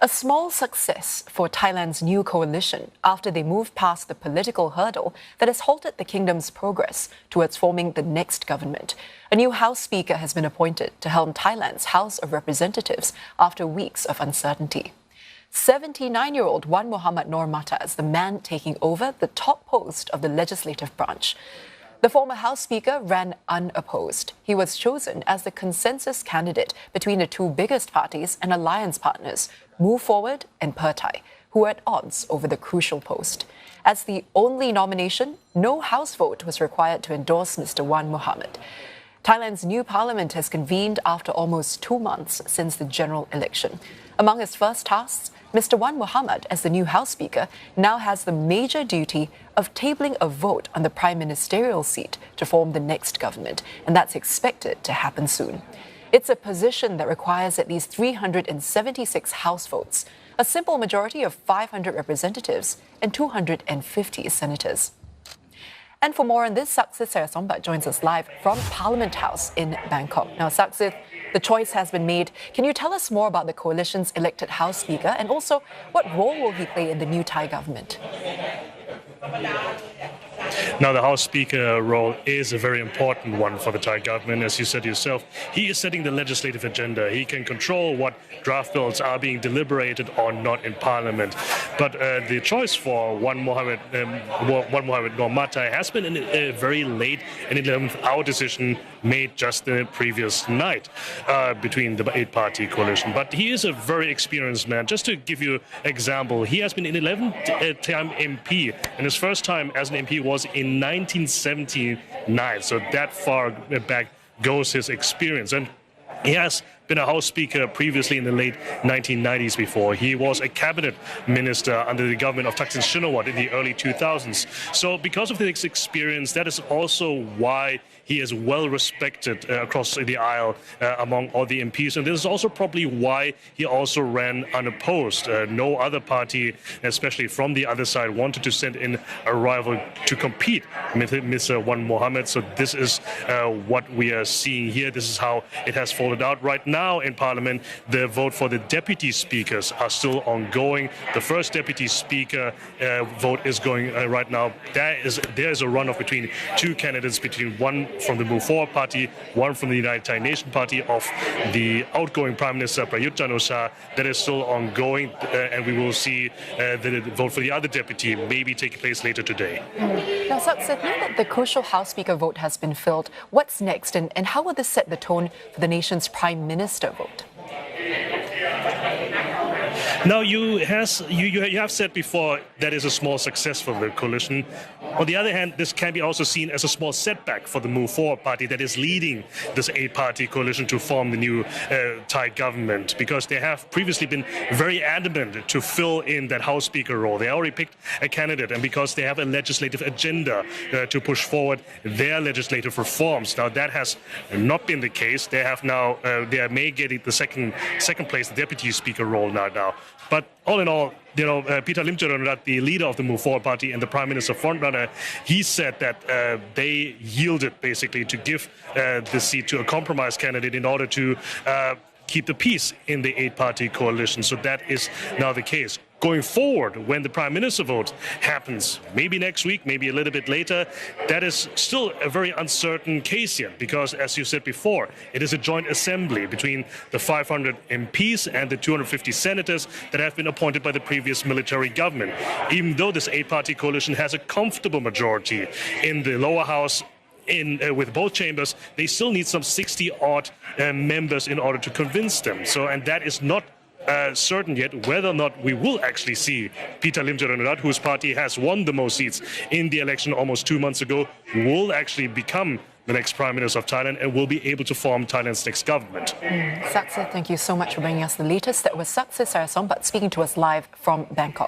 A small success for Thailand's new coalition after they moved past the political hurdle that has halted the kingdom's progress towards forming the next government. A new House Speaker has been appointed to helm Thailand's House of Representatives after weeks of uncertainty. 79-year-old Wan Muhammad Noor Matha is the man taking over the top post of the legislative branch. The former House Speaker ran unopposed. He was chosen as the consensus candidate between the two biggest parties and alliance partners, Move Forward and Pheu Thai, who were at odds over the crucial post. As the only nomination, no House vote was required to endorse Mr. Wan Muhammad. Thailand's new parliament has convened after almost 2 months since the general election. Among his first tasks, Mr. Wan Muhammad, as the new House Speaker, now has the major duty of tabling a vote on the prime ministerial seat to form the next government, and that's expected to happen soon. It's a position that requires at least 376 House votes, a simple majority of 500 representatives and 250 senators. And for more on this, Saksit Serasombut joins us live from Parliament House in Bangkok. Now, Saksit, the choice has been made. Can you tell us more about the coalition's elected House Speaker and also what role will he play in the new Thai government? Now, the House Speaker role is a very important one for the Thai government. As you said yourself, he is setting the legislative agenda. He can control what draft bills are being deliberated or not in Parliament. But the choice for Wan Muhammad Noor Matha has been a very late and 11th-hour decision made just the previous night between the eight-party coalition. But he is a very experienced man. Just to give you an example, he has been an 11th-time MP, and his first time as an MP was in 1979. So that far back goes his experience. And he has been a House Speaker previously in the late 1990s before. He was a cabinet minister under the government of Thaksin Shinawatra in the early 2000s. So because of this experience, that is also why he is well respected across the aisle among all the MPs. And this is also probably why he also ran unopposed. No other party, especially from the other side, wanted to send in a rival to compete with Mr. Wan Muhammad. So this is what we are seeing here. This is how it has folded out. Right now in Parliament, the vote for the deputy speakers are still ongoing. The first deputy speaker vote is going right now. There is a runoff between two candidates, between one from the Move Forward Party, one from the United Thai Nation Party of the outgoing Prime Minister Prayut Chan-o-cha. That is still ongoing, and we will see the vote for the other deputy maybe take place later today. Now, Saksit, now that the crucial House Speaker vote has been filled, what's next, and how will this set the tone for the nation's Prime Minister vote? Now, you have said before that is a small success for the coalition. On the other hand, this can be also seen as a small setback for the Move Forward Party that is leading this eight-party coalition to form the new Thai government, because they have previously been very adamant to fill in that House Speaker role. They already picked a candidate, and because they have a legislative agenda to push forward their legislative reforms. Now, that has not been the case. They have now, they may get the second place, the Deputy Speaker role now. But all in all, Peter Limjaroenrat, the leader of the Move Forward Party and the Prime Minister frontrunner, he said that they yielded basically to give the seat to a compromise candidate in order to keep the peace in the eight-party coalition. So that is now the case. Going forward, when the Prime Minister vote happens, maybe next week, maybe a little bit later, that is still a very uncertain case yet, because, as you said before, it is a joint assembly between the 500 MPs and the 250 senators that have been appointed by the previous military government. Even though this eight-party coalition has a comfortable majority in the lower house, with both chambers, they still need some 60-odd members in order to convince them. So, and that is not certain yet whether or not we will actually see Peter Limjaroenrat, whose party has won the most seats in the election almost 2 months ago, will actually become the next Prime Minister of Thailand and will be able to form Thailand's next government. Saksit, thank you so much for bringing us the latest. That was Saksit Serasombut speaking to us live from Bangkok.